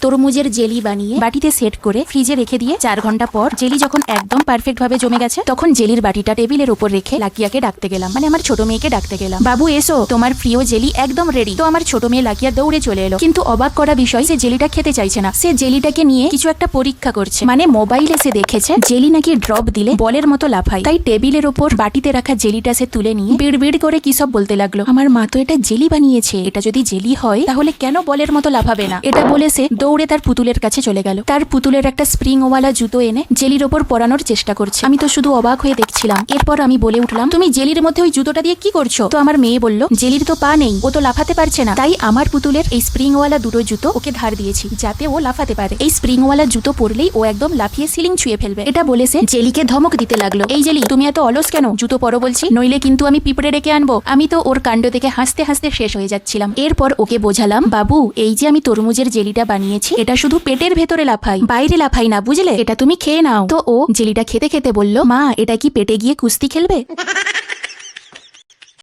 তরমুজের জেলি বানিয়ে বাটিতে সেট করে ফ্রিজে রেখে দিয়ে 4 ঘন্টা পর জেলি যখন একদম পারফেক্ট ভাবে জমে গেছে তখন জেলির বাটিটা টেবিলের উপর রেখে লাকিয়াকে ডাকতে গেলাম, মানে আমার ছোট মেয়েকে ডাকতে গেলাম। বাবু এসো, তোমার প্রিয় জেলি একদম রেডি। তো আমার ছোট মেয়ে লাকিয়া দৌড়ে চলে এলো, কিন্তু অবাক করা বিষয় সে জেলিটা খেতে চাইছে না। সে জেলিটাকে নিয়ে কিছু একটা পরীক্ষা করছে, মানে মোবাইলে সে দেখেছে জেলি নাকি ড্রপ দিলে বলের মতো লাফায়। তাই টেবিলের ওপর বাটিতে রাখা জেলিটা সে তুলে নিয়ে বিড় বিড় করে কি সব বলতে লাগলো। আমার মা তো এটা জেলি বানিয়েছে, এটা যদি জেলি হয় তাহলে কেন বলের মতো লাফাবে না। এটা বলে সে দৌড়ে তার পুতুলের কাছে চলে গেল। তার পুতুলের একটা স্প্রিং ওয়ালা জুতো এনে জেলির ওপর পরানোর চেষ্টা করছে। আমি তো শুধু অবাক হয়ে দেখছিলাম। এরপর আমি বলে উঠলাম, তুমি জেলির মধ্যে ওই জুতোটা দিয়ে কি করছো? তো আমার মেয়ে বলল, জেলির তো পা নেই, ও তো লাফাতে পারছে না, তাই আমার পুতুলের এই স্প্রিং ওয়ালা দুটো জুতো ওকে ধার দিয়েছি যাতে ও লাফাতে পারে। এই স্প্রিং ওয়ালা জুতো পরলেই ও একদম লাফিয়ে সিলিং ছুঁয়ে ফেলবে। এটা বলে সে জেলিকে ধমক দিতে লাগলো, এই জেলি তুমি এত অলস কেন? জুতো পরো বলছি, নইলে কিন্তু আমি পিঁপড়ে ডেকে আনবো। আমি তো ওর কাণ্ড দেখে হাসতে হাসতে শেষ হয়ে যাচ্ছিলাম। এরপর ওকে বোঝালাম, বাবু এই যে আমি তরমুজের জেলিটা বানিয়েছি এটা শুধু পেটের ভেতরে লাফাই, বাইরে লাফাই না, বুঝলে? এটা তুমি খেয়ে নাও। তো ও জেলিটা খেতে খেতে বলল, মা এটা কি পেটে গিয়ে কুস্তি খেলবে?